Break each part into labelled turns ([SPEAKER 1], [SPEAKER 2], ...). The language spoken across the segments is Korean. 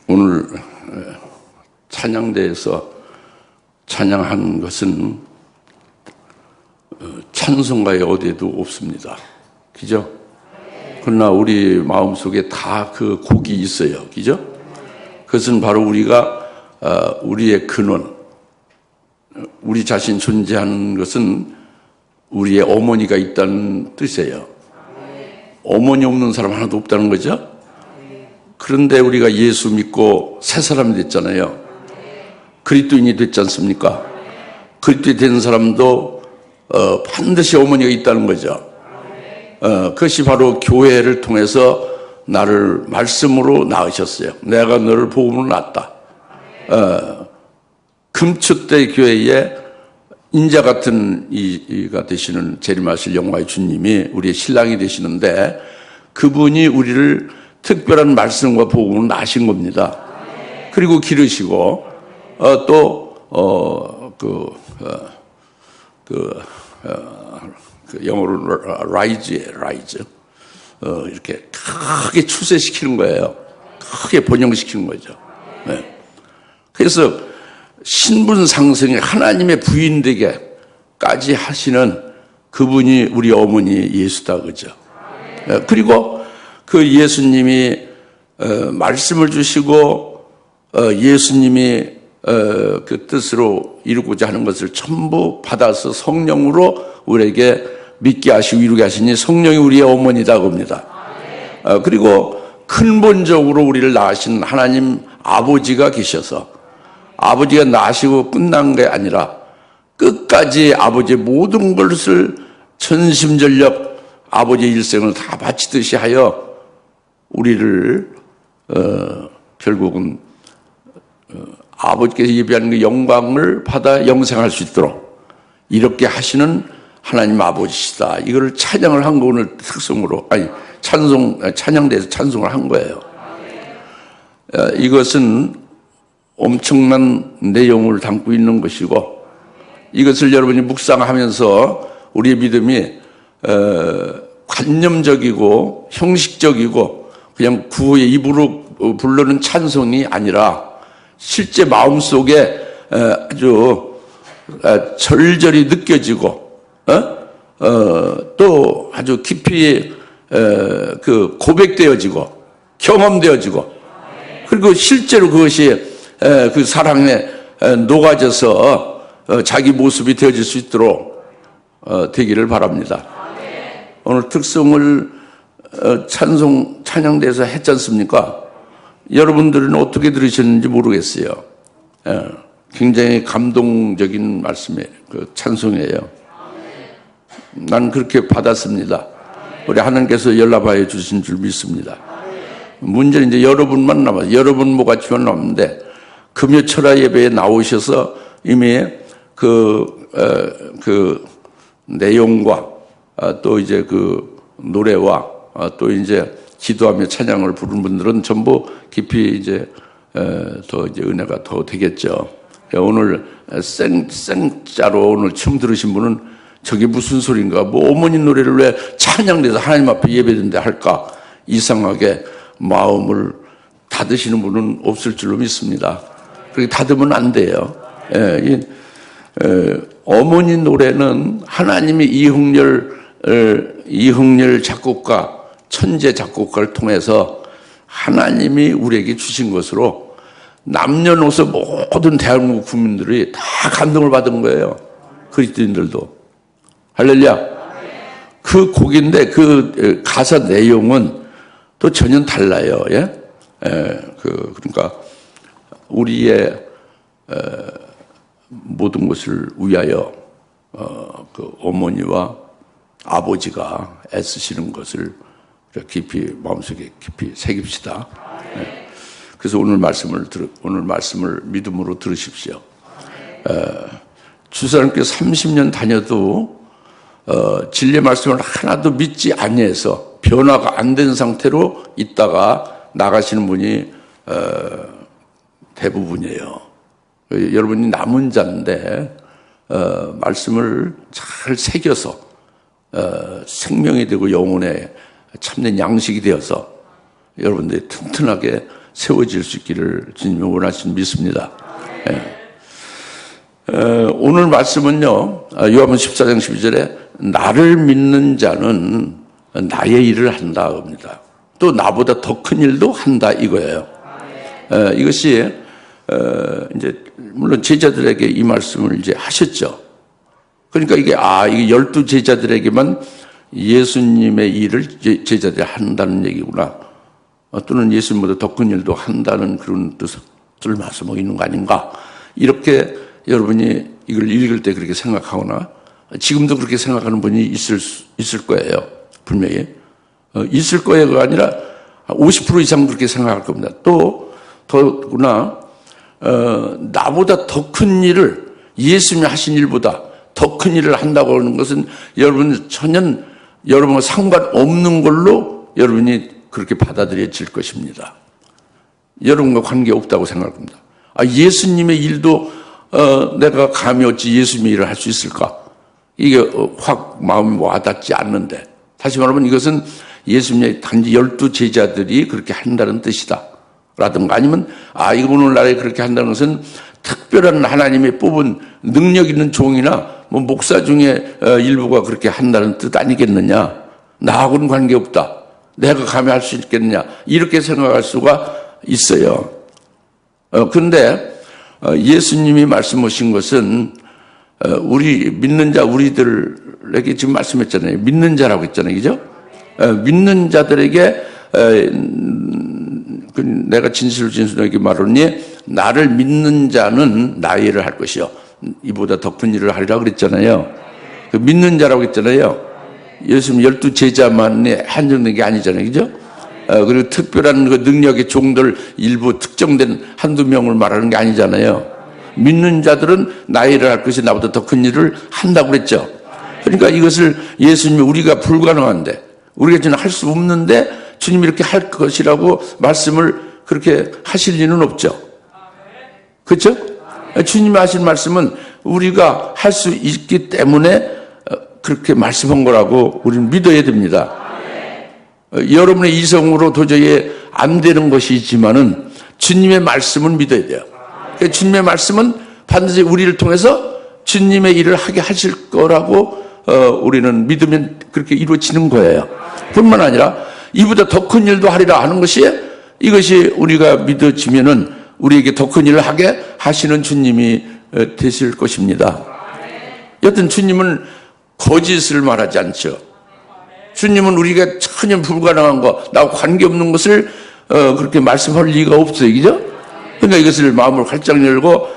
[SPEAKER 1] 오늘 찬양대에서 찬양한 것은 찬송가에 어디에도 없습니다. 그죠? 그러나 우리 마음속에 다 그 곡이 있어요. 그죠? 그것은 바로 우리가 우리의 근원, 우리 자신 존재하는 것은 우리의 어머니가 있다는 뜻이에요. 어머니 없는 사람 하나도 없다는 거죠. 그런데 우리가 예수 믿고 새 사람이 됐잖아요. 그리스도인이 됐지 않습니까? 그리스도인이 된 사람도 반드시 어머니가 있다는 거죠. 그것이 바로 교회를 통해서 나를 말씀으로 낳으셨어요. 내가 너를 복음으로 낳았다. 금추대 교회에 인자 같은 이가 되시는 재림하실 영광의 주님이 우리의 신랑이 되시는데, 그분이 우리를 특별한 말씀과 복음으로 낳으신 겁니다. 그리고 기르시고 영어로 라이즈 이렇게 크게 추세시키는 거예요. 크게 번영시키는 거죠. 네. 그래서 신분 상승에 하나님의 부인 되게까지 하시는 그분이 우리 어머니 예수다, 그죠? 네. 그리고 그 예수님이 말씀을 주시고 예수님이 그 뜻으로 이루고자 하는 것을 전부 받아서 성령으로 우리에게 믿게 하시고 이루게 하시니 성령이 우리의 어머니다 겁니다. 그리고 근본적으로 우리를 낳으신 하나님 아버지가 계셔서 아버지가 낳으시고 끝난 게 아니라 끝까지 아버지의 모든 것을 전심전력 아버지의 일생을 다 바치듯이 하여 우리를 결국은 아버지께서 예비하는 그 영광을 받아 영생할 수 있도록 이렇게 하시는 하나님 아버지시다. 이거를 찬양을 한 거, 오늘 특성으로, 찬양대에서 찬송을 한 거예요. 이것은 엄청난 내용을 담고 있는 것이고, 이것을 여러분이 묵상하면서 우리의 믿음이 관념적이고 형식적이고 그냥 구호의 입으로 부르는 찬송이 아니라 실제 마음속에 아주 절절히 느껴지고 또 아주 깊이 그 고백되어지고 경험되어지고, 그리고 실제로 그것이 그 사랑에 녹아져서 자기 모습이 되어질 수 있도록 되기를 바랍니다. 오늘 특성을 찬양대에서 했지 않습니까? 여러분들은 어떻게 들으셨는지 모르겠어요. 굉장히 감동적인 말씀이에요. 그 찬송이에요. 난 그렇게 받았습니다. 우리 하나님께서 연락하여 주신 줄 믿습니다. 문제는 이제 여러분만 남았어요. 여러분 모가지만 남았는데, 금요철야 예배에 나오셔서 이미 그 내용과 또 이제 그 노래와 또 이제 기도하며 찬양을 부르는 분들은 전부 깊이 이제 더 이제 은혜가 더 되겠죠. 오늘 생짜로 오늘 처음 들으신 분은 저게 무슨 소린가, 뭐 어머니 노래를 왜 찬양돼서 하나님 앞에 예배드린다 할까, 이상하게 마음을 닫으시는 분은 없을 줄로 믿습니다. 그렇게 닫으면 안 돼요. 어머니 노래는 하나님이 이흥렬 작곡가, 천재 작곡가를 통해서 하나님이 우리에게 주신 것으로 남녀노소 모든 대한민국 국민들이 다 감동을 받은 거예요. 그리스도인들도. 할렐루야. 그 곡인데 그 가사 내용은 또 전혀 달라요. 예? 그러니까 우리의 모든 것을 위하여 그 어머니와 아버지가 애쓰시는 것을 깊이 마음속에 깊이 새깁시다. 네. 그래서 오늘 말씀을 믿음으로 들으십시오. 주사님께 30년 다녀도 진리의 말씀을 하나도 믿지 아니해서 변화가 안 된 상태로 있다가 나가시는 분이 대부분이에요. 여러분이 남은 자인데 말씀을 잘 새겨서 생명이 되고 영혼의 참된 양식이 되어서 여러분들이 튼튼하게 세워질 수 있기를 주님이 원하시는 믿습니다. 오늘 말씀은요, 요한복음 14장 12절에 나를 믿는 자는 나의 일을 한다 합니다. 또 나보다 더 큰 일도 한다 이거예요. 이것이 이제 물론 제자들에게 이 말씀을 이제 하셨죠. 그러니까 이게 12 제자들에게만 예수님의 일을 제자들이 한다는 얘기구나. 또는 예수님보다 더 큰 일도 한다는 그런 뜻을 말씀하고 있는 거 아닌가. 이렇게 여러분이 이걸 읽을 때 그렇게 생각하거나 지금도 그렇게 생각하는 분이 있을 거예요. 분명히. 있을 거예요가 아니라 50% 이상 그렇게 생각할 겁니다. 또 더구나 나보다 더 큰 일을 예수님이 하신 일보다 더 큰 일을 한다고 하는 것은 여러분 전혀 여러분과 상관없는 걸로 여러분이 그렇게 받아들여질 것입니다. 여러분과 관계없다고 생각합니다. 예수님의 일도 내가 감히 어찌 예수님의 일을 할 수 있을까? 이게 확 마음이 와닿지 않는데, 다시 말하면 이것은 예수님의 단지 12 제자들이 그렇게 한다는 뜻이다 라든가, 아니면 이거 오늘날에 그렇게 한다는 것은 특별한 하나님의 뽑은 능력 있는 종이나 뭐 목사 중에 일부가 그렇게 한다는 뜻 아니겠느냐. 나하고는 관계없다. 내가 감히 할 수 있겠느냐. 이렇게 생각할 수가 있어요. 그런데 예수님이 말씀하신 것은 우리 믿는 자 우리들에게 지금 말씀했잖아요. 믿는 자라고 했잖아요. 그죠? 믿는 자들에게 내가 진실에게 말하니 나를 믿는 자는 나의 일을 할 것이요 이보다 더 큰 일을 하리라 그랬잖아요. 그 믿는 자라고 했잖아요. 예수님 12 제자만에 한정된 게 아니잖아요. 그죠? 그리고 특별한 그 능력의 종들 일부 특정된 한두 명을 말하는 게 아니잖아요. 믿는 자들은 나의 일을 할 것이 나보다 더 큰 일을 한다고 그랬죠. 그러니까 이것을 예수님이 우리가 불가능한데, 우리가 지금 할 수 없는데 주님이 이렇게 할 것이라고 말씀을 그렇게 하실 리는 없죠. 그렇죠? 주님이 하신 말씀은 우리가 할 수 있기 때문에 그렇게 말씀한 거라고 우리는 믿어야 됩니다. 여러분의 이성으로 도저히 안 되는 것이 있지만은 주님의 말씀은 믿어야 돼요. 주님의 말씀은 반드시 우리를 통해서 주님의 일을 하게 하실 거라고 우리는 믿으면 그렇게 이루어지는 거예요. 뿐만 아니라 이보다 더 큰 일도 하리라 하는 것이, 이것이 우리가 믿어지면은 우리에게 더 큰 일을 하게 하시는 주님이 되실 것입니다. 여튼 주님은 거짓을 말하지 않죠. 주님은 우리가 전혀 불가능한 거, 나와 관계없는 것을 그렇게 말씀할 리가 없어요. 그죠? 그러니까 이것을 마음을 활짝 열고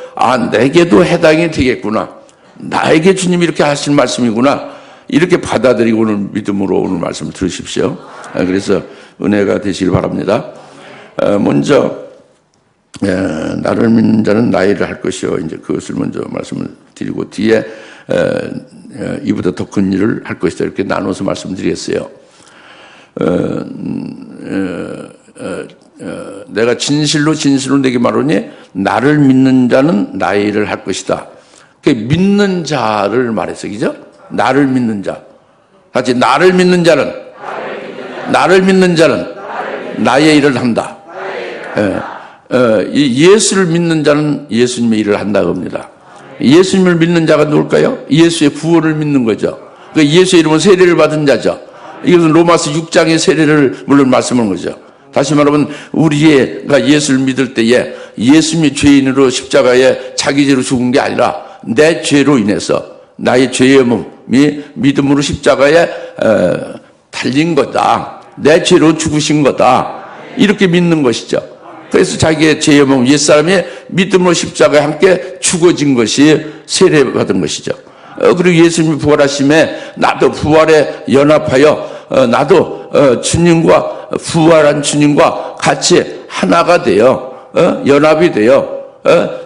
[SPEAKER 1] 내게도 해당이 되겠구나. 나에게 주님이 이렇게 하신 말씀이구나. 이렇게 받아들이고 오늘 믿음으로 오늘 말씀을 들으십시오. 그래서 은혜가 되시길 바랍니다. 먼저 나를 믿는 자는 나의 일을 할 것이요. 이제 그것을 먼저 말씀을 드리고 뒤에 이보다 더 큰 일을 할 것이다. 이렇게 나눠서 말씀드리겠어요. 내가 진실로 내게 말하니 나를 믿는 자는 나의 일을 할 것이다. 그 믿는 자를 말했어요. 그죠? 나를 믿는 자. 같이 나를 믿는 자는 나의 일을 한다. 예수를 믿는 자는 예수님의 일을 한다고 합니다. 예수님을 믿는 자가 누굴까요? 예수의 구원을 믿는 거죠. 그러니까 예수의 이름은 세례를 받은 자죠. 이것은 로마서 6장의 세례를 물론 말씀하는 거죠. 다시 말하면 우리가 예수를 믿을 때에 예수님이 죄인으로 십자가에 자기 죄로 죽은 게 아니라 내 죄로 인해서 나의 죄의 몸이 믿음으로 십자가에 달린 거다. 내 죄로 죽으신 거다. 이렇게 믿는 것이죠. 그래서 자기의 죄의 몸, 옛사람이 믿음으로 십자가에 함께 죽어진 것이 세례받은 것이죠. 그리고 예수님이 부활하심에 나도 부활에 연합하여 나도 주님과 부활한 주님과 같이 하나가 되어 연합이 되어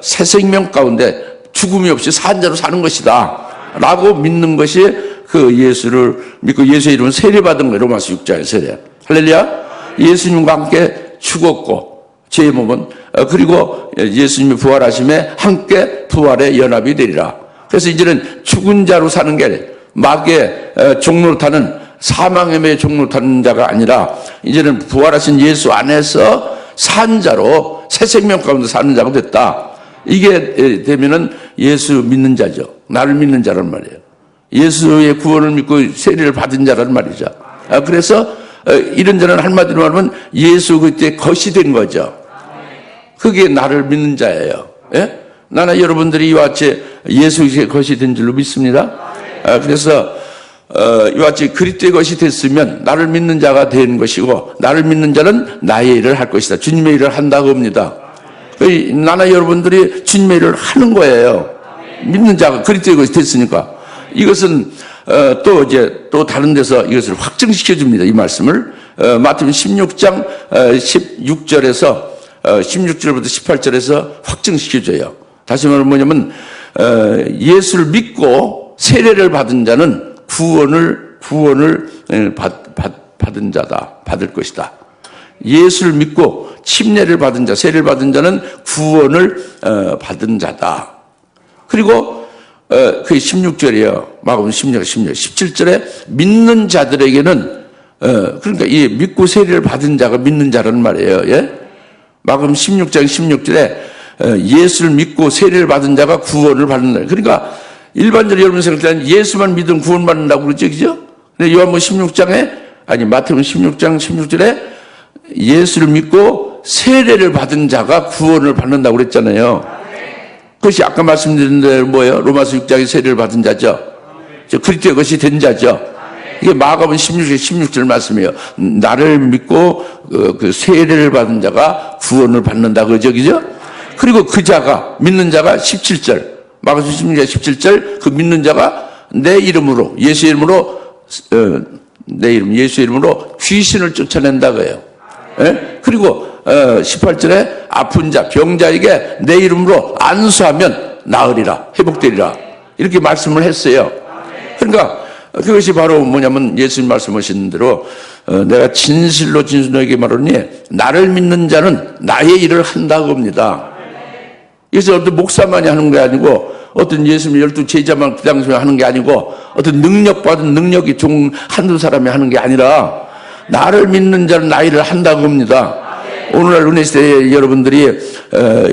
[SPEAKER 1] 새 생명 가운데 죽음이 없이 산자로 사는 것이다 라고 믿는 것이 그 예수를 믿고 예수의 이름은 세례받은 거예요. 로마서 6장의 세례. 할렐루야. 예수님과 함께 죽었고 죄의 몸은 그리고 예수님이 부활하심에 함께 부활의 연합이 되리라. 그래서 이제는 죽은 자로 사는 게 아니라 마귀의 종로로 타는 사망의 매에 종노하는 자가 아니라 이제는 부활하신 예수 안에서 산 자로 새 생명 가운데 사는 자가 됐다. 이게 되면은 예수 믿는 자죠. 나를 믿는 자란 말이에요. 예수의 구원을 믿고 세례를 받은 자란 말이죠. 그래서 이런 자는 한마디로 말하면 예수 그때 것이 된 거죠. 그게 나를 믿는 자예요. 예? 나는 여러분들이 이와 같이 예수의 것이 된 줄로 믿습니다. 그래서 이와 같이 그리스도의 것이 됐으면 나를 믿는 자가 된 것이고, 나를 믿는 자는 나의 일을 할 것이다. 주님의 일을 한다고 합니다. 나나 여러분들이 주님의 일을 하는 거예요. 믿는 자가 그리스도의 것이 됐으니까. 이것은 또 다른 데서 이것을 확증시켜 줍니다. 이 말씀을 마태복음 16장 16절에서 16절부터 18절에서 확증시켜 줘요. 다시 말하면 뭐냐면 예수를 믿고 세례를 받은 자는 구원을 받은 자다. 받을 것이다. 예수를 믿고 침례를 받은 자, 세례를 받은 자는 구원을 받은 자다. 그리고 그게 16절이에요. 마가복음 16절, 17절에 믿는 자들에게는 그러니까 이 믿고 세례를 받은 자가 믿는 자라는 말이에요. 예? 마가복음 16장 16절에 예수를 믿고 세례를 받은 자가 구원을 받는다. 그러니까 일반적으로 여러분 생각하는 예수만 믿으면 구원받는다고 그러죠, 그죠? 근데 요한복음 16장에 마태복음 16장 16절에 예수를 믿고 세례를 받은 자가 구원을 받는다고 그랬잖아요. 그것이 아까 말씀드린 대로 뭐예요? 로마서 6장에 세례를 받은 자죠. 그리스도의 것이 된 자죠. 이게 마가복음 16절 말씀이에요. 나를 믿고 그 세례를 받은 자가 구원을 받는다 그러죠, 그죠? 그리고 그 자가 믿는 자가 17절 마가복음 16장 17절 그 믿는 자가 내 이름으로 예수의 이름으로 예수의 이름으로 귀신을 쫓아낸다 그래요. 예? 그리고 18절에 아픈 자, 병자에게 내 이름으로 안수하면 나으리라, 회복되리라 이렇게 말씀을 했어요. 그러니까 그것이 바로 뭐냐면 예수님 말씀하신 대로 내가 진실로 너에게 말하니 나를 믿는 자는 나의 일을 한다고 합니다. 그래서 어떤 목사만이 하는 게 아니고 어떤 예수님 12 제자만 그 당시에 하는 게 아니고 어떤 능력받은 능력이 종 한두 사람이 하는 게 아니라 나를 믿는 자는 나의 일을 한다고 합니다. 오늘날 은혜 시대에 여러분들이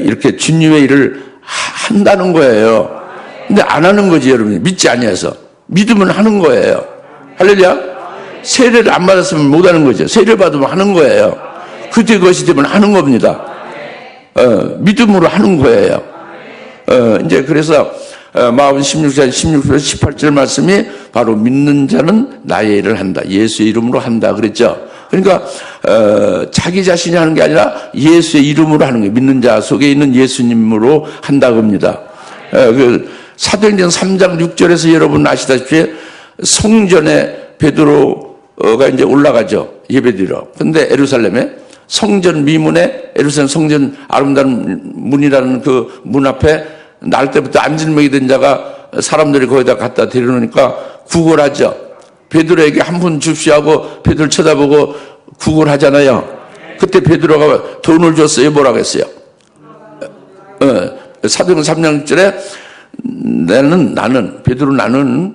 [SPEAKER 1] 이렇게 주님의 일을 한다는 거예요. 근데 안 하는 거지 여러분이 믿지 아니해서. 믿으면 하는 거예요. 할렐루야. 세례를 안 받았으면 못 하는 거죠. 세례를 받으면 하는 거예요. 그때 그것이 되면 하는 겁니다. 믿음으로 하는 거예요. 이제 그래서 마가복음 16장 16절 18절 말씀이 바로 믿는 자는 나의 일을 한다. 예수의 이름으로 한다 그랬죠. 그러니까 자기 자신이 하는 게 아니라 예수의 이름으로 하는 거예요. 믿는 자 속에 있는 예수님으로 한다고 합니다. 그 사도행전 3장 6절에서 여러분 아시다시피 성전에 베드로가 이제 올라가죠. 예배드리러. 근데 예루살렘에 성전 미문에 예루살렘 성전 아름다운 문이라는 그 문 앞에 날 때부터 안질먹이 된 자가 사람들이 거기다 갖다 데려놓으니까 구걸하죠. 베드로에게 한 푼 줍시하고 베드로를 쳐다보고 구걸하잖아요. 그때 베드로가 돈을 줬어요. 뭐라고 했어요? 사도행전 3장 6절에 나는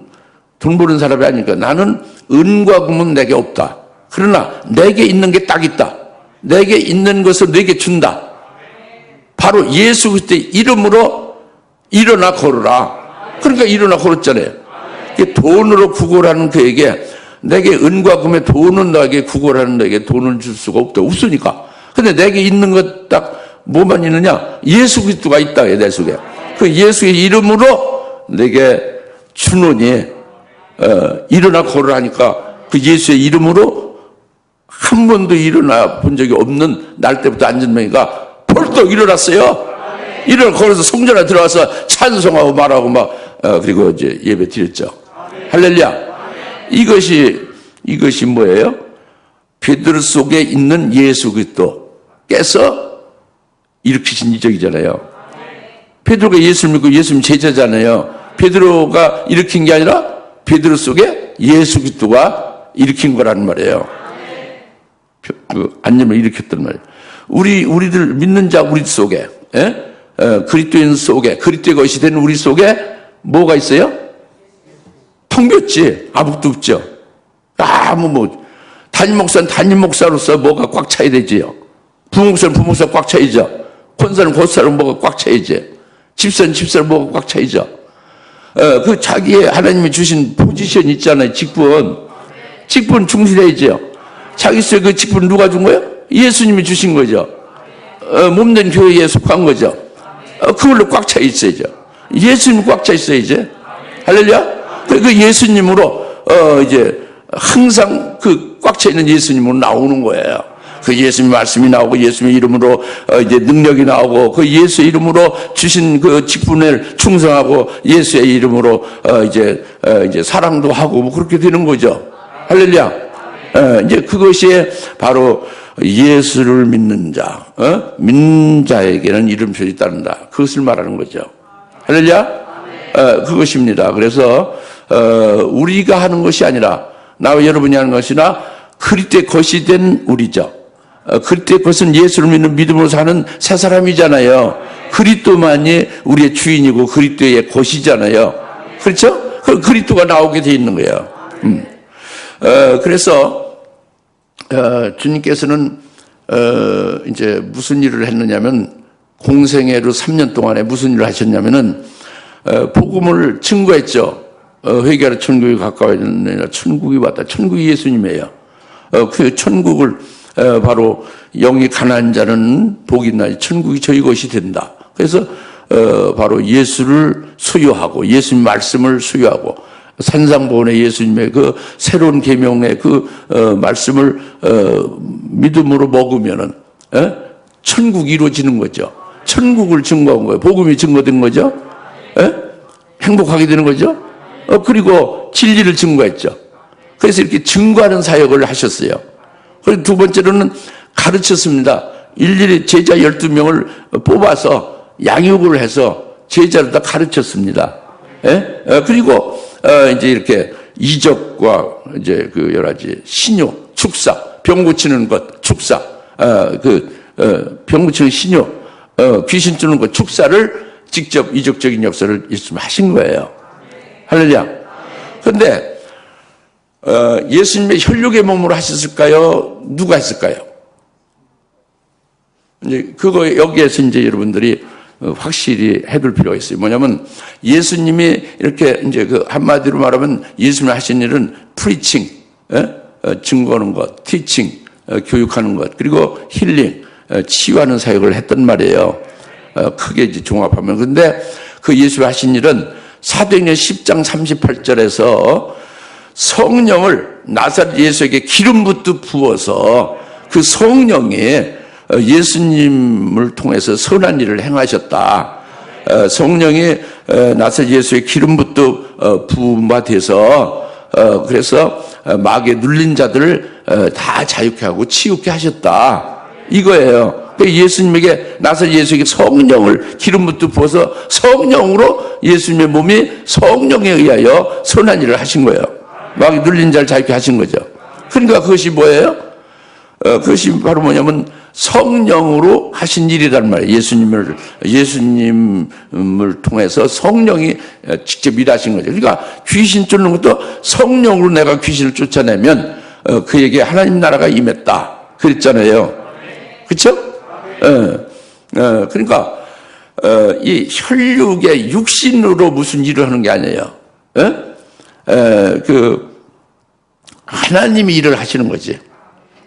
[SPEAKER 1] 돈 버는 사람이 아니니까 나는 은과 금은 내게 없다. 그러나 내게 있는 게 딱 있다. 내게 있는 것을 내게 준다. 바로 예수 그리스도의 이름으로 일어나 걸으라. 그러니까 일어나 걸었잖아요. 돈으로 구걸하는 그에게 내게 은과 금의 돈은 나에게 구걸하는 내게 돈을 줄 수가 없다. 없으니까. 근데 내게 있는 것 딱 뭐만 있느냐? 예수 그리스도가 있다. 내 속에. 그 예수의 이름으로 내게 주노니 일어나 걸으라니까 그 예수의 이름으로 한 번도 일어나 본 적이 없는 날 때부터 안전명이가 벌떡 일어났어요. 일어나 걸어서 성전에 들어가서 찬송하고 말하고 그리고 이제 예배 드렸죠. 할렐루야. 이것이 뭐예요? 베드로 속에 있는 예수 그리스도께서 일으키신 이적이잖아요. 베드로가 예수를 믿고 예수님 제자잖아요. 베드로가 일으킨 게 아니라 베드로 속에 예수 그리스도가 일으킨 거라는 말이에요. 그 안념을 일으켰단 말이에요. 우리들 믿는 자 우리 속에 그리스도인 속에 그리스도의 것이 된 우리 속에 뭐가 있어요? 텅 비었지. 아무것도 없죠. 담임 목사는 담임 목사로서 뭐가 꽉 차야 되지요. 부목사는 부목사 꽉 차야죠. 권사는 권사는 뭐가 꽉 차야죠. 집사는 집사는 뭐가 꽉 차야죠. 그 자기의 하나님이 주신 포지션 있잖아요. 직분 충실해야죠. 자기 속에 그 직분 누가 준 거예요? 예수님이 주신 거죠. 몸된 교회에 속한 거죠. 그걸로 꽉 차 있어야죠. 예수님 꽉 차 있어야죠. 할렐루야. 그 예수님으로 이제 항상 그 꽉 차 있는 예수님으로 나오는 거예요. 그 예수님 말씀이 나오고 예수님의 이름으로 이제 능력이 나오고 그 예수의 이름으로 주신 그 직분을 충성하고 예수의 이름으로 이제 사랑도 하고 뭐 그렇게 되는 거죠. 할렐루야. 이제 그것이 바로 예수를 믿는 자, 믿는 자에게는 이름표를 따른다. 그것을 말하는 거죠. 할렐루야. 그것입니다. 그래서 우리가 하는 것이 아니라 나와 여러분이 하는 것이나 그리스도의 것이 된 우리죠. 그리스도의 것은 예수를 믿는 믿음으로 사는 새 사람이잖아요. 그리스도만이 우리의 주인이고 그리스도의 것이잖아요. 그렇죠? 그 그리스도가 나오게 돼 있는 거예요. 그래서 주님께서는 이제 무슨 일을 했느냐면 공생애로 3년 동안에 무슨 일을 하셨냐면은 복음을 증거했죠. 회개하라 천국이 가까워졌느니라. 천국이 왔다. 천국이 예수님이에요. 그 천국을 바로 영이 가난한 자는 복이 있나니 천국이 저희 것이 된다. 그래서 바로 예수를 소유하고 예수님 말씀을 소유하고 산상보훈의 예수님의 그 새로운 계명의 그 말씀을 믿음으로 먹으면은 천국이 이루어지는 거죠. 천국을 증거한 거예요. 복음이 증거된 거죠. 행복하게 되는 거죠. 그리고 진리를 증거했죠. 그래서 이렇게 증거하는 사역을 하셨어요. 그리고 두 번째로는 가르쳤습니다. 일일이 제자 12명을 뽑아서 양육을 해서 제자를 다 가르쳤습니다. 그리고 이제 이렇게 이적과 이제 그 여러 가지 신요, 축사, 병 고치는 것, 축사, 병 고치는 신요, 귀신 쫓는 것, 축사를 직접 이적적인 역사를 예수님 하신 거예요. 할렐루야. 그런데 예수님의 혈육의 몸으로 하셨을까요? 누가 했을까요? 이제 그거 여기에서 이제 여러분들이 확실히 해둘 필요가 있어요. 뭐냐면 예수님이 이렇게 이제 그 한마디로 말하면 예수님이 하신 일은 프리칭, 증거하는 것, 티칭, 교육하는 것, 그리고 힐링, 치유하는 사역을 했단 말이에요. 크게 이제 종합하면. 근데 그 예수님이 하신 일은 사도행전 10장 38절에서 성령을 나사렛 예수에게 기름부터 부어서 그 성령이 예수님을 통해서 선한 일을 행하셨다. 성령이 나사렛 예수의 기름부터 부은 바 돼서 그래서 마귀에 눌린 자들을 다 자유케 하고 치유케 하셨다. 이거예요. 예수님에게 나사렛 예수에게 성령을 기름부터 부어서 성령으로 예수님의 몸이 성령에 의하여 선한 일을 하신 거예요. 마귀 눌린 자를 자유케 하신 거죠. 그러니까 그것이 뭐예요? 그것이 바로 뭐냐면 성령으로 하신 일이란 말이에요. 예수님을 통해서 성령이 직접 일하신 거죠. 그러니까 귀신 쫓는 것도 성령으로 내가 귀신을 쫓아내면 그에게 하나님 나라가 임했다. 그랬잖아요. 그렇죠? 그러니까 이 혈육의 육신으로 무슨 일을 하는 게 아니에요. 그 하나님이 일을 하시는 거지.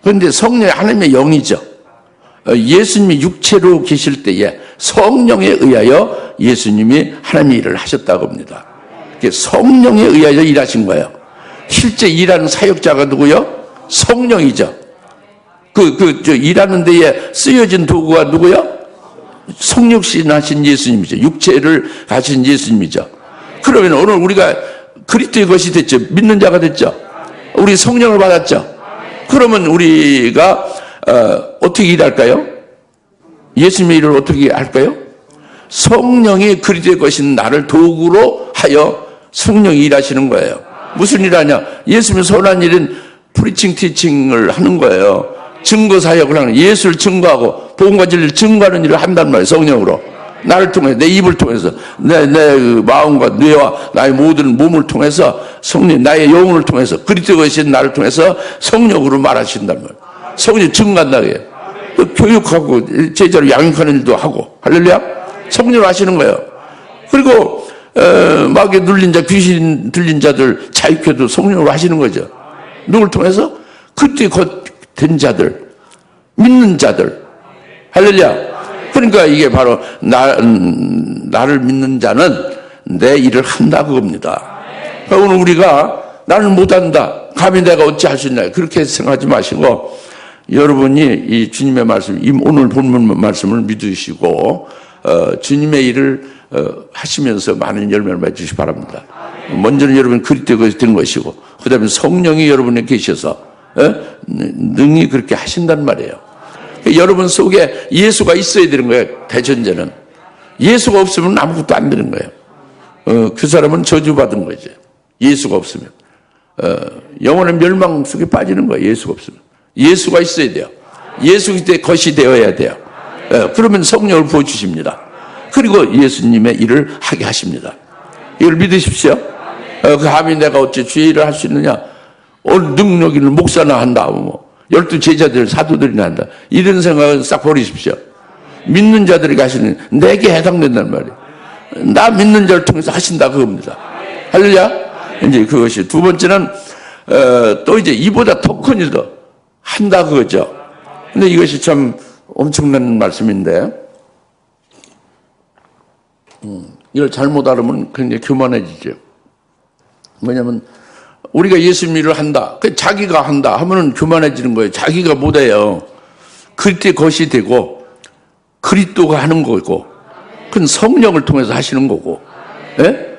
[SPEAKER 1] 그런데 성령이 하나님의 영이죠. 예수님이 육체로 계실 때에 성령에 의하여 예수님이 하나님의 일을 하셨다고 합니다. 성령에 의하여 일하신 거예요. 실제 일하는 사역자가 누구요? 성령이죠. 일하는 데에 쓰여진 도구가 누구요? 성육신 하신 예수님이죠. 육체를 가신 예수님이죠. 그러면 오늘 우리가 그리스도의 것이 됐죠. 믿는 자가 됐죠. 우리 성령을 받았죠. 그러면 우리가 어떻게 일할까요? 예수님의 일을 어떻게 할까요? 성령이 그리스도의 것인 나를 도구로 하여 성령이 일하시는 거예요. 무슨 일 하냐? 예수님의 선한 일은 프리칭, 티칭을 하는 거예요. 증거 사역을 하는, 예수를 증거하고 복음과 진리를 증거하는 일을 한단 말이에요. 성령으로. 나를 통해 내 입을 통해서 내 그 마음과 뇌와 나의 모든 몸을 통해서 성령 나의 영혼을 통해서 그리스도가 계신 나를 통해서 성령으로 말하신단 말이에요. 성령 증거한다게 교육하고 제자로 양육하는 일도 하고 할렐루야 성령으로 하시는 거예요. 그리고 마귀에 눌린 자 귀신 들린 자들 자유케도 성령으로 하시는 거죠. 누굴 통해서? 그때 곧 된 자들 믿는 자들 할렐루야. 그러니까 이게 바로 나를 믿는 자는 내 일을 한다 그겁니다. 그러니까 오늘 우리가 나를 못한다 감히 내가 어찌 할 수 있나 그렇게 생각하지 마시고 여러분이 이 주님의 말씀 오늘 본문 말씀을 믿으시고 주님의 일을 하시면서 많은 열매를 맺으시기 바랍니다. 먼저는 여러분 그리스도가 된 것이고 그 다음에 성령이 여러분에 계셔서 능히 그렇게 하신단 말이에요. 여러분 속에 예수가 있어야 되는 거예요. 대전제는 예수가 없으면 아무것도 안 되는 거예요. 그 사람은 저주받은 거죠. 예수가 없으면 영혼의 멸망 속에 빠지는 거예요. 예수가 없으면 예수가 있어야 돼요. 예수 그때 것이 되어야 돼요. 그러면 성령을 부어주십니다. 그리고 예수님의 일을 하게 하십니다. 이걸 믿으십시오. 그 함이 내가 어찌 주의 일을 할 수 있느냐? 능력 있는 목사나 한다. 12 제자들 사도들이나 한다. 이런 생각은 싹 버리십시오. 믿는 자들에게 하시는 내게 해당된단 말이에요. 나 믿는 자를 통해서 하신다 그겁니다. 할렐루야. 이제 그것이 두 번째는 또 이제 이보다 더 큰 일도 한다 그거죠. 근데 이것이 참 엄청난 말씀인데 이걸 잘못 알으면 굉장히 교만해지죠. 뭐냐면 우리가 예수님 일을 한다. 자기가 한다 하면은 교만해지는 거예요. 자기가 못해요. 그리스도의 것이 되고 그리스도가 하는 거고 그건 성령을 통해서 하시는 거고 예?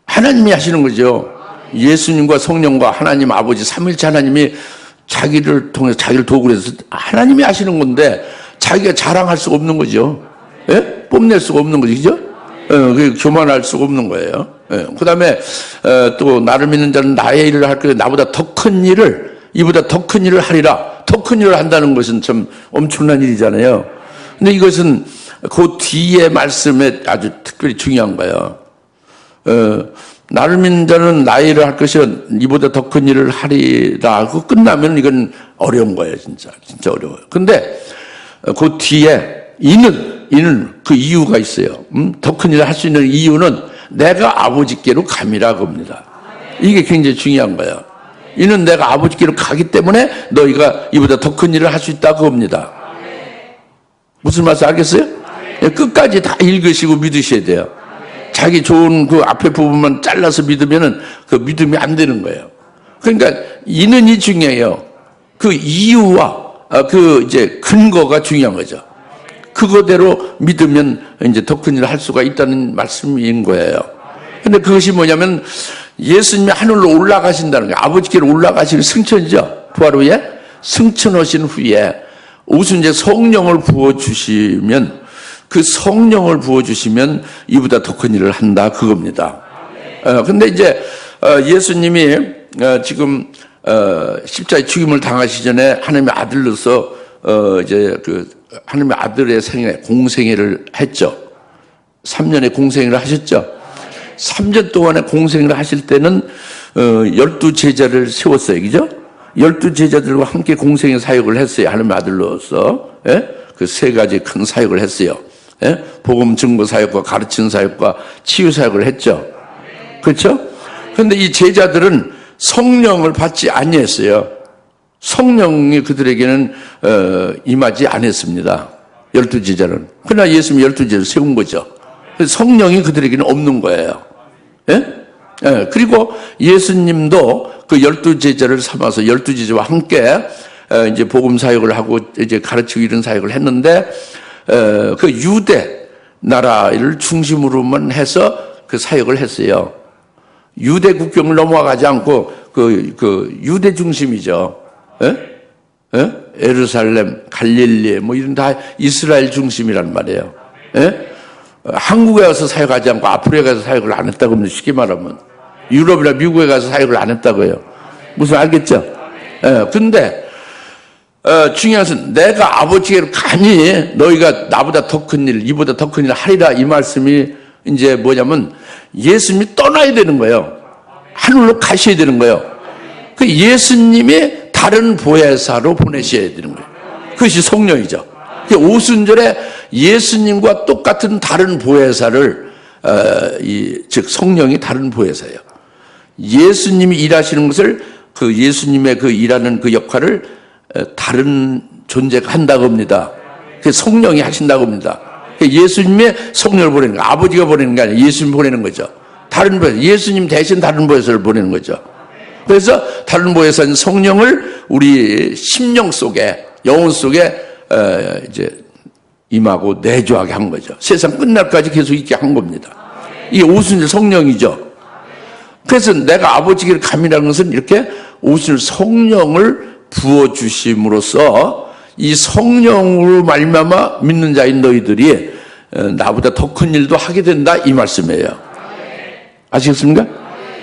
[SPEAKER 1] 하나님이 하시는 거죠. 예수님과 성령과 하나님 아버지 삼일체 하나님이 자기를 통해서 자기를 도구로 해서 하나님이 하시는 건데 자기가 자랑할 수가 없는 거죠. 예? 뽐낼 수가 없는 거죠. 그죠? 교만할 수가 없는 거예요. 그 다음에 또 나를 믿는 자는 나의 일을 할 거예요. 나보다 더 큰 일을 이보다 더 큰 일을 하리라. 더 큰 일을 한다는 것은 참 엄청난 일이잖아요. 근데 이것은 그 뒤에 말씀에 아주 특별히 중요한 거예요. 나를 믿는 자는 나의 일을 할 것이요 이보다 더 큰 일을 하리라. 그거 끝나면 이건 어려운 거예요. 진짜 어려워요. 근데 그 뒤에 이는 그 이유가 있어요. 더 큰 일을 할 수 있는 이유는 내가 아버지께로 감이라 겁니다. 이게 굉장히 중요한 거예요. 이는 내가 아버지께로 가기 때문에 너희가 이보다 더 큰 일을 할 수 있다 그겁니다. 무슨 말씀 알겠어요? 끝까지 다 읽으시고 믿으셔야 돼요. 자기 좋은 그 앞에 부분만 잘라서 믿으면은 그 믿음이 안 되는 거예요. 그러니까 이는이 중요해요. 그 이유와 그 이제 근거가 중요한 거죠. 그거대로 믿으면 이제 더 큰 일을 할 수가 있다는 말씀인 거예요. 근데 그것이 뭐냐면 예수님이 하늘로 올라가신다는 거예요. 아버지께로 올라가시는 승천이죠. 부활 후에 승천하신 후에 우선 이제 성령을 부어주시면 그 성령을 부어주시면 이보다 더 큰 일을 한다 그겁니다. 근데 이제 예수님이 지금 십자가에 죽임을 당하시기 전에 하나님의 아들로서 이제 그 하나님의 아들의 생애, 공생애를 했죠. 3년의 공생애를 하셨죠. 3년 동안의 공생애를 하실 때는 12 제자를 세웠어요. 그죠? 12 제자들과 함께 공생애 사역을 했어요. 하나님의 아들로서. 예? 그 세 가지 큰 사역을 했어요. 예? 복음 증거 사역과 가르치는 사역과 치유 사역을 했죠. 그렇죠? 그런데 이 제자들은 성령을 받지 아니했어요. 성령이 그들에게는 임하지 않았습니다. 12 제자는. 그러나 예수님이 12 제자를 세운 거죠. 성령이 그들에게는 없는 거예요. 예? 예. 그리고 예수님도 그 12 제자를 삼아서 12 제자와 함께 이제 복음 사역을 하고 이제 가르치고 이런 사역을 했는데 그 유대 나라를 중심으로만 해서 그 사역을 했어요. 유대 국경을 넘어가지 않고 그 유대 중심이죠. 예? 예? 예루살렘, 갈릴리 뭐 이런 다 이스라엘 중심이란 말이에요. 예? 한국에 가서 사역하지 않고 아프리카에 가서 사역을 안 했다고 합니다. 쉽게 말하면 유럽이나 미국에 가서 사역을 안 했다고요. 무슨 알겠죠? 예. 근데 중요한 것은 내가 아버지께로 가니 너희가 나보다 더 큰 일, 이보다 더 큰 일 하리라. 이 말씀이 이제 뭐냐면 예수님이 떠나야 되는 거예요. 하늘로 가셔야 되는 거예요. 그 예수님이 다른 보혜사로 보내셔야 되는 거예요. 그것이 성령이죠. 오순절에 예수님과 똑같은 다른 보혜사를 즉 성령이 다른 보혜사예요. 예수님이 일하시는 것을 그 예수님의 그 일하는 그 역할을 다른 존재가 한다고 합니다. 그 성령이 하신다고 합니다. 예수님의 성령을 보내는 거, 아버지가 보내는 게 아니라 예수님 보내는 거죠. 다른 보혜사, 예수님 대신 다른 보혜사를 보내는 거죠. 그래서 다른 보혜사는 성령을 우리 심령 속에, 영혼 속에 이제 임하고 내주하게 한 거죠. 세상 끝날까지 계속 있게 한 겁니다. 이게 오순절 성령이죠. 그래서 내가 아버지께로 감이라는 것은 이렇게 오순절 성령을 부어주심으로써 이 성령으로 말미암아 믿는 자인 너희들이 나보다 더 큰 일도 하게 된다 이 말씀이에요. 아시겠습니까?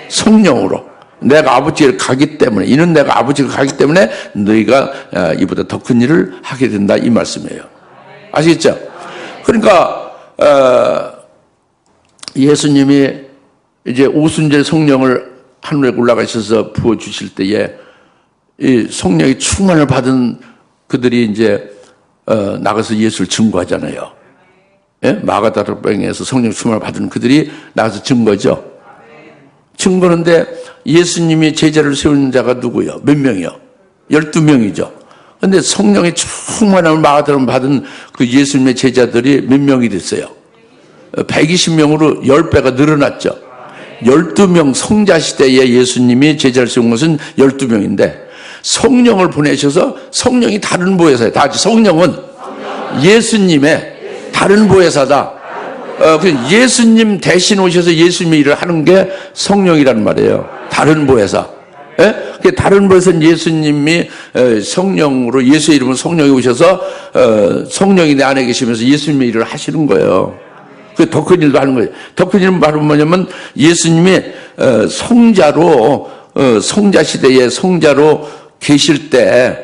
[SPEAKER 1] 성령으로 내가 아버지를 가기 때문에, 이는 내가 아버지를 가기 때문에 너희가 이보다 더 큰 일을 하게 된다 이 말씀이에요. 아시겠죠? 그러니까 예수님이 이제 오순절 성령을 하늘에 올라가셔서 부어주실 때에 이 성령의 충만을 받은 그들이 이제 나가서 예수를 증거하잖아요. 예? 마가다락방에서 성령 충만을 받은 그들이 나가서 증거죠. 증거는데 예수님이 제자를 세우는 자가 누구요? 몇 명이요? 12명이죠. 그런데 성령의 충만함을 마가다락방 받은 그 예수님의 제자들이 몇 명이 됐어요? 120명으로 10배가 늘어났죠. 12명 성자 시대에 예수님이 제자를 세운 것은 12명인데 성령을 보내셔서 성령이 다른 보혜사예요. 다 같이 성령은 예수님의 다른 보혜사다. 예수님 대신 오셔서 예수님의 일을 하는 게 성령이라는 말이에요. 다른 보혜사. 예? 다른 보혜사는 예수님이 성령으로, 예수의 이름으로 성령이 오셔서 성령이 내 안에 계시면서 예수님의 일을 하시는 거예요. 그 더 큰 일도 하는 거예요. 더 큰 일은 바로 뭐냐면 예수님이 성자로, 성자 시대에 성자로 계실 때,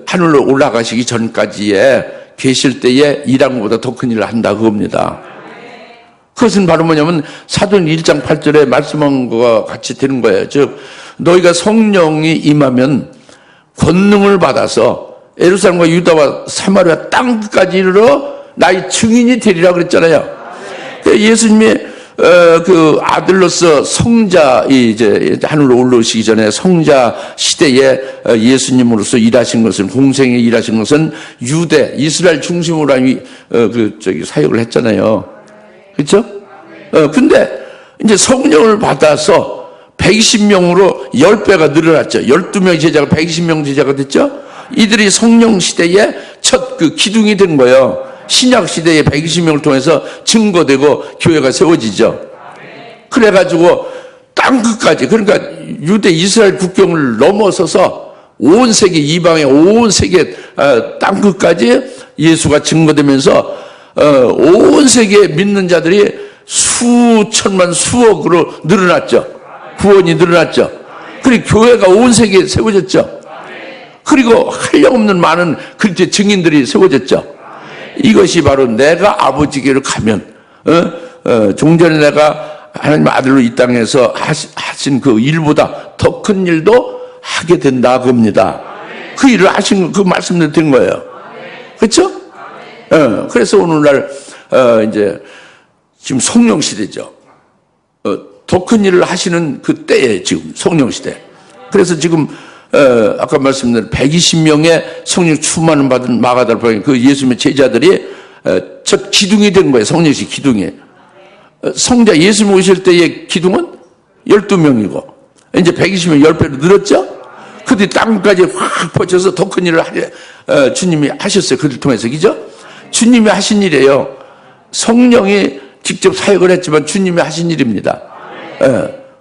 [SPEAKER 1] 하늘로 올라가시기 전까지에 계실 때에 일한 것보다 더 큰 일을 한다 그겁니다. 그것은 바로 뭐냐면 사도행 1장 8절에 말씀한 것과 같이 되는 거예요. 즉 너희가 성령이 임하면 권능을 받아서 예루살렘과 유다와 사마리아 땅까지 이르러 나의 증인이 되리라 그랬잖아요. 예수님이 그 아들로서 성자 이제 하늘로 올라오시기 전에 성자 시대에 예수님으로서 일하신 것은, 공생에 일하신 것은 유대 이스라엘 중심으로 사역을 했잖아요. 그렇죠? 근데 이제 성령을 받아서 120명으로 10배가 늘어났죠. 12명의 제자가 120명 제자가 됐죠. 이들이 성령 시대에 첫 그 기둥이 된 거예요. 신약 시대에 120명을 통해서 증거되고 교회가 세워지죠. 그래가지고 땅끝까지, 그러니까 유대 이스라엘 국경을 넘어서서 온 세계, 이방의 온 세계 땅끝까지 예수가 증거되면서 온 세계에 믿는 자들이 수천만 수억으로 늘어났죠. 구원이 늘어났죠. 그리고 교회가 온 세계에 세워졌죠. 그리고 한량없는 많은 그리스도의 증인들이 세워졌죠. 이것이 바로 내가 아버지께로 가면, 종전에 내가 하나님 아들로 이 땅에서 하신 그 일보다 더 큰 일도 하게 된다 겁니다. 그 일을 하신 그 말씀을 드린 거예요. 그렇죠? 그래서 오늘날 이제 지금 성령 시대죠. 더 큰 일을 하시는 그 때에 지금 성령 시대. 그래서 지금 아까 말씀드린 120명의 성령 충만을 받은 마가다락방의 그 예수님의 제자들이 첫 기둥이 된 거예요. 성령식 기둥이. 성자 예수님 오실 때의 기둥은 12명이고 이제 120명 10배로 늘었죠. 그들이 땅까지 확 퍼져서 더 큰 일을 주님이 하셨어요. 그들 통해서. 그죠? 주님이 하신 일이에요. 성령이 직접 사역을 했지만 주님이 하신 일입니다.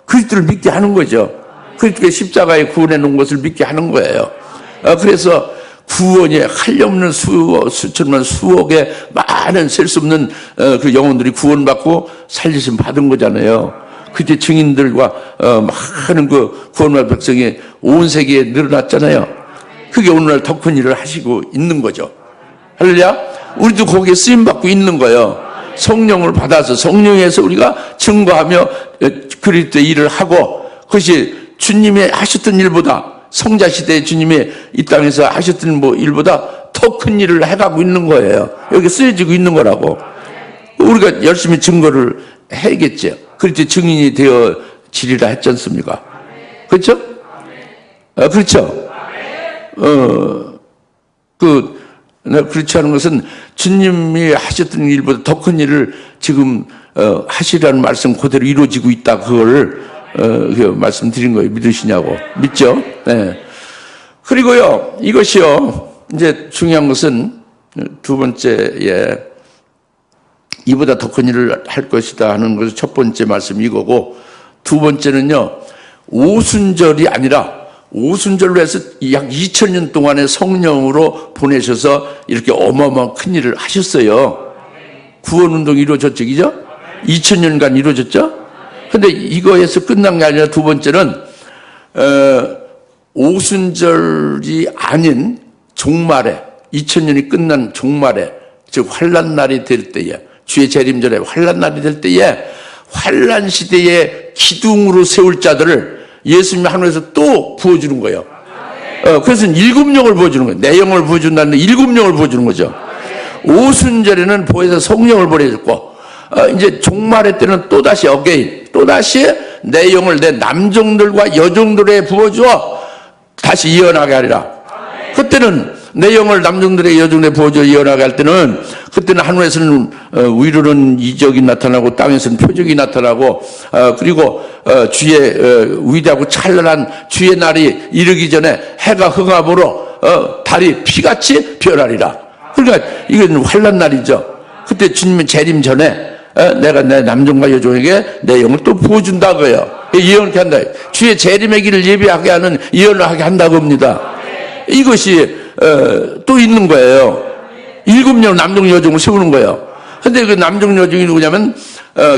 [SPEAKER 1] 그리스도를 믿게 하는 거죠. 그리스도의 십자가에 구원해 놓은 것을 믿게 하는 거예요. 그래서 구원이 한량없는 수천만 수억의 많은 셀 수 없는 그 영혼들이 구원받고 살리심 받은 거잖아요. 그때 증인들과 많은 그 구원받은 백성이 온 세계에 늘어났잖아요. 그게 오늘날 더 큰 일을 하시고 있는 거죠. 할렐루야. 우리도 거기에 쓰임받고 있는 거예요. 성령을 받아서 성령에서 우리가 증거하며 그리스도의 일을 하고, 그것이 주님이 하셨던 일보다, 성자시대에 주님이 이 땅에서 하셨던 일보다 더 큰 일을 해가고 있는 거예요. 여기 쓰여지고 있는 거라고. 우리가 열심히 증거를 해야겠죠. 그렇게 증인이 되어지리라 했지 않습니까? 그렇죠? 그렇죠? 그렇지 않은 것은 주님이 하셨던 일보다 더 큰 일을 지금 하시라는 말씀 그대로 이루어지고 있다. 그걸 말씀드린 거예요. 믿으시냐고. 믿죠? 네. 그리고요, 이것이요, 이제 중요한 것은 두 번째에 이보다 더 큰 일을 할 것이다 하는 것이 첫 번째 말씀 이거고, 두 번째는요, 오순절이 아니라 오순절로 해서 약 2000년 동안의 성령으로 보내셔서 이렇게 어마어마한 큰 일을 하셨어요. 구원운동이 이루어졌죠, 그죠? 2000년간 이루어졌죠? 근데 이거에서 끝난 게 아니라 두 번째는, 오순절이 아닌 종말에, 2000년이 끝난 종말에, 즉 환란날이 될 때에, 주의 재림 전에 환란날이 될 때에 환란 시대의 기둥으로 세울 자들을 예수님이 하늘에서 또 부어주는 거예요. 그래서 7영을 부어주는 거예요. 4영을 부어준다는 7영을 부어주는 거죠. 오순절에는 보혜사 성령을 보내줬고, 이제 종말의 때는 또다시 또다시 4영을 내 남종들과 여종들에 부어주어 다시 이어나게 하리라. 그때는 내 영을 남종들의 여종에 부어줘 이어나게 할 때는, 그때는 하늘에서는 위로는 이적이 나타나고 땅에서는 표적이 나타나고, 그리고 주의 위대하고 찬란한 주의 날이 이르기 전에 해가 흥함으로 달이 피같이 변하리라. 그러니까 이건 환란 날이죠. 그때 주님의 재림 전에 내가 내 남종과 여종에게 내 영을 또 부어준다고요. 예언을 한다. 주의 재림의 길을 예비하게 하는 예언을 하게 한다고 합니다. 이것이 또 있는 거예요. 7명 남종 여종을 세우는 거예요. 근데 그 남종 여종이 누구냐면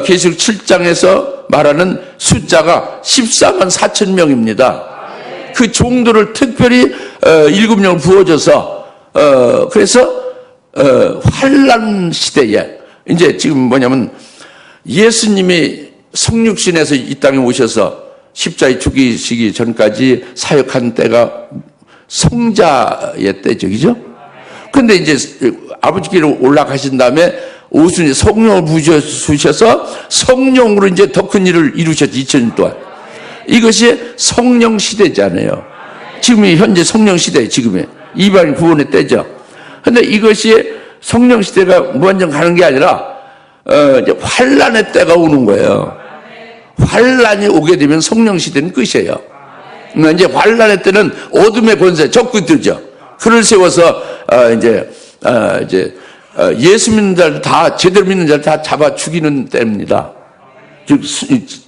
[SPEAKER 1] 계시록 7장에서 말하는 숫자가 14만 4천 명입니다. 그 종들을 특별히 7명을 부어줘서 그래서 환란 시대에, 이제 지금 뭐냐면 예수님이 성육신에서 이 땅에 오셔서 십자가에 죽이시기 전까지 사역한 때가 성자의 때죠, 그죠? 근데 이제 아버지께로 올라가신 다음에 오순이 성령을 부으셔서 성령으로 이제 더 큰 일을 이루셨죠, 2000년 동안. 이것이 성령 시대잖아요. 지금이 현재 성령 시대예요, 지금이. 이방 구원의 때죠. 근데 이것이 성령 시대가 무한정 가는 게 아니라, 이제 환란의 때가 오는 거예요. 환란이 오게 되면 성령 시대는 끝이에요. 이제 환란의 때는 어둠의 권세, 적그들죠. 그를 세워서 예수 믿는 자를 다, 제대로 믿는 자를 다 잡아 죽이는 때입니다. 즉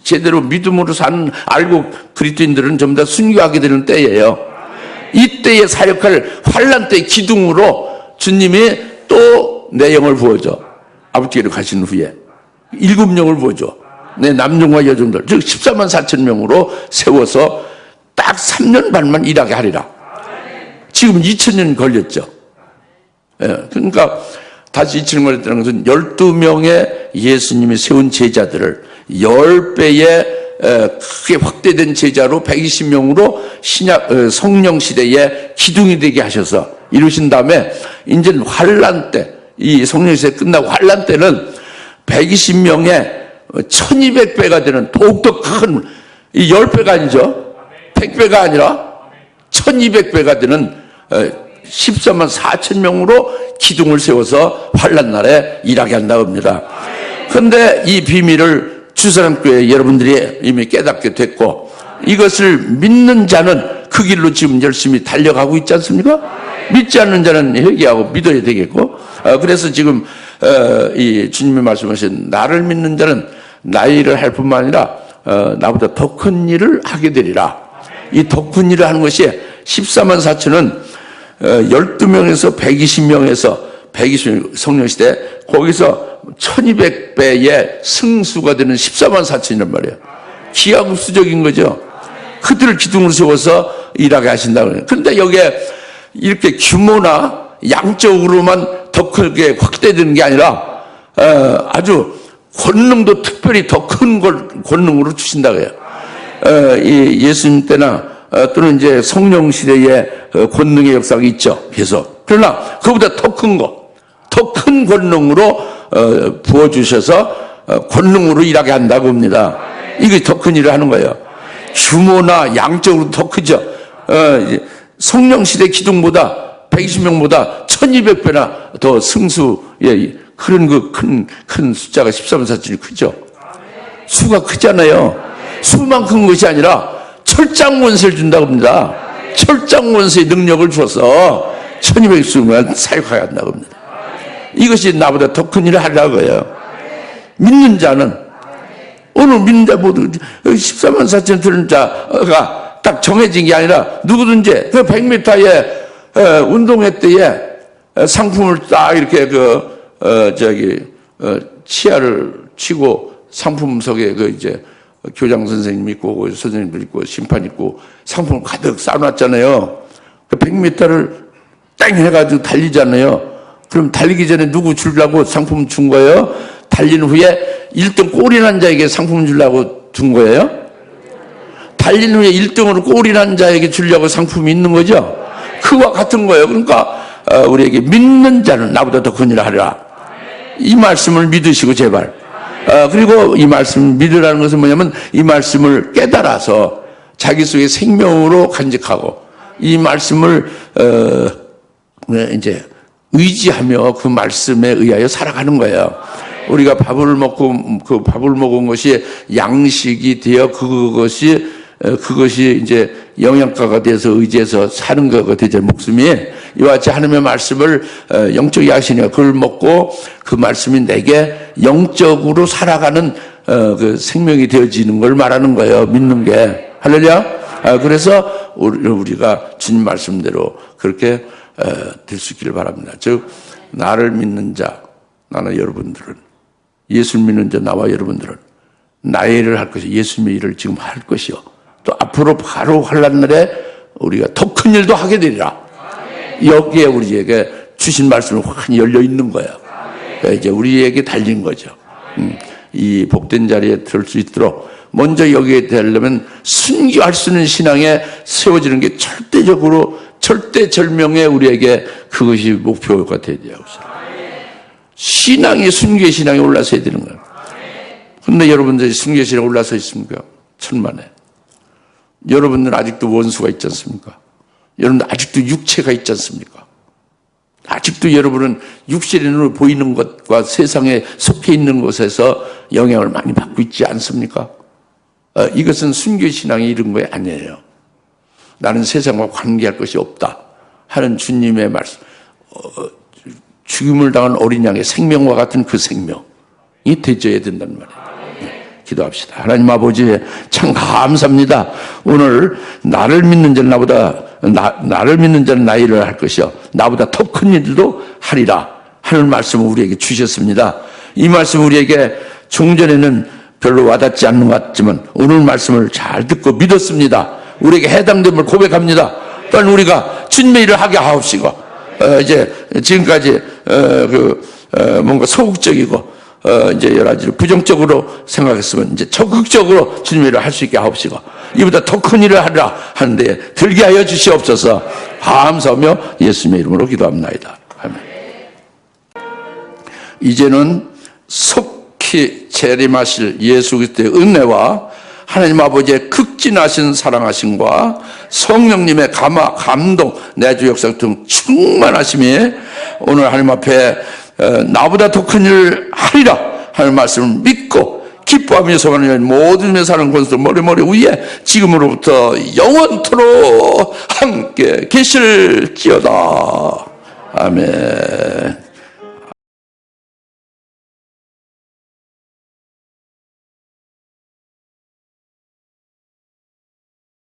[SPEAKER 1] 제대로 믿음으로 사는 알고 그리스도인들은 전부 다 순교하게 되는 때예요. 이 때에 사역할 환란 때의 기둥으로 주님이 또 내 영을 부어줘. 아버지께로 가신 후에 7영을 부어줘. 내 남종과 여종들, 즉 14만 4천 명으로 세워서 딱 3년 반만 일하게 하리라. 지금 2000년 걸렸죠. 그러니까 다시 2000년 걸렸다는 것은 12명의 예수님이 세운 제자들을 10배의 크게 확대된 제자로 120명으로 신약 성령 시대에 기둥이 되게 하셔서 이루신 다음에 이제는 환란 때, 이 성령 시대 끝나고 환란 때는 120명의 1200배가 되는 더욱더 큰, 이 10배가 아니죠. 100배가 아니라 1200배가 되는 14만 4천 명으로 기둥을 세워서 환란 날에 일하게 한다고 합니다. 그런데 이 비밀을 주사랑교회 여러분들이 이미 깨닫게 됐고, 이것을 믿는 자는 그 길로 지금 열심히 달려가고 있지 않습니까? 믿지 않는 자는 회개하고 믿어야 되겠고, 그래서 지금 이 주님이 말씀하신 나를 믿는 자는 나의 일을 할 뿐만 아니라 나보다 더 큰 일을 하게 되리라. 이 더 큰 일을 하는 것이 14만 4천은 12명에서 120명에서 120명 성령시대, 거기서 1200배의 승수가 되는 14만 4천이란 말이에요. 기하급수적인 거죠. 그들을 기둥으로 세워서 일하게 하신다고 해요. 그런데 여기에 이렇게 규모나 양적으로만 더 크게 확대되는 게 아니라 아주 권능도 특별히 더 큰 권능으로 주신다고 해요. 이 예수님 때나 또는 이제 성령 시대에 권능의 역사가 있죠. 계속. 그러나 그보다 더 큰 거, 더 큰 권능으로 부어주셔서 권능으로 일하게 한다고 합니다. 이게 더 큰 일을 하는 거예요. 규모나 양적으로 더 크죠. 성령 시대 기둥보다 120명보다 1200배나 더 승수의 그런 큰 숫자가 13사천이 크죠. 수가 크잖아요. 수만 큰 것이 아니라 철장 원세를 준다고 합니다. 철장 원세의 능력을 주어서 1200수만 사역하게 한다고 합니다. 이것이 나보다 더 큰 일을 하려고 해요. 믿는 자는 오늘 믿는 자 모두 14만 4천 들은 자가 딱 정해진 게 아니라 누구든지 그 100m에 운동회 때에 상품을 딱 이렇게 치아를 치고 상품석에 이제 교장 선생님 있고 선생님들 있고 심판 있고 상품을 가득 쌓아놨잖아요. 그 100m를 땡 해가지고 달리잖아요. 그럼 달리기 전에 누구 주려고 상품 준 거예요? 달린 후에 1등 꼴이 난 자에게 상품 주려고 준 거예요? 달린 후에 1등으로 꼴이 난 자에게 주려고 상품이 있는 거죠? 그와 같은 거예요. 그러니까 우리에게 믿는 자는 나보다 더 큰 일을 하리라. 이 말씀을 믿으시고 제발. 그리고 이 말씀을 믿으라는 것은 뭐냐면 이 말씀을 깨달아서 자기 속에 생명으로 간직하고 이 말씀을 이제 의지하며 그 말씀에 의하여 살아가는 거예요. 우리가 밥을 먹고 그 밥을 먹은 것이 양식이 되어 그것이 이제 영양가가 돼서 의지해서 사는 거가 되죠. 목숨이 이와 같이 하나님의 말씀을 영적이 하시니까 그걸 먹고 그 말씀이 내게 영적으로 살아가는 그 생명이 되어지는 걸 말하는 거예요. 믿는 게. 할렐루야. 그래서 우리가 주님 말씀대로 그렇게 될 수 있기를 바랍니다. 즉 나를 믿는 자, 나는 여러분들은 예수를 믿는 자 나와 여러분들은 나의 일을 할 것이 예수님의 일을 지금 할 것이요. 또 앞으로 바로 환난 날에 우리가 더 큰 일도 하게 되리라. 여기에 우리에게 주신 말씀은 확 열려 있는 거예요. 그러니까 이제 우리에게 달린 거죠. 이 복된 자리에 들 수 있도록 먼저 여기에 되려면 순교할 수 있는 신앙에 세워지는 게 절대절명의 우리에게 그것이 목표가 되어야 돼요. 신앙이 순교의 신앙에 올라서야 되는 거예요. 그런데 여러분들이 순교의 신앙에 올라서 있습니까? 천만에. 여러분들은 아직도 원수가 있지 않습니까? 여러분들 아직도 육체가 있지 않습니까? 아직도 여러분은 육신의 눈으로 보이는 것과 세상에 속해 있는 곳에서 영향을 많이 받고 있지 않습니까? 이것은 순교의 신앙이 이런 거 아니에요. 나는 세상과 관계할 것이 없다 하는 주님의 말씀. 죽임을 당한 어린 양의 생명과 같은 그 생명이 되져야 된다는 말이에요. 기도합시다. 하나님 아버지 참 감사합니다. 오늘 나를 믿는 자는 나를 믿는 자는 나의 일을 할 것이요 나보다 더 큰 일도 하리라 하는 말씀을 우리에게 주셨습니다. 이 말씀 우리에게 종전에는 별로 와닿지 않는 것 같지만 오늘 말씀을 잘 듣고 믿었습니다. 우리에게 해당됨을 고백합니다. 또한 우리가 주님의 일을 하게 하옵시고 이제 지금까지 뭔가 소극적이고 이제 여러 가지로 부정적으로 생각했으면 이제 적극적으로 주님의 일을 할 수 있게 하옵시고 이보다 더 큰 일을 하리라 하는데 들게 하여 주시옵소서. 감사하며 예수님의 이름으로 기도합니다. 아멘. 이제는 속히 재림하실 예수 그리스도의 은혜와 하나님 아버지의 극진하신 사랑하심과 성령님의 감동 내주 역사 등 충만하심이 오늘 하나님 앞에 나보다 더 큰 일을 하리라 하는 말씀을 믿고 기뻐하며 소망하는 모든 의 사는 권수 머리머리 위에 지금으로부터 영원토록 함께 계실지어다. 아멘.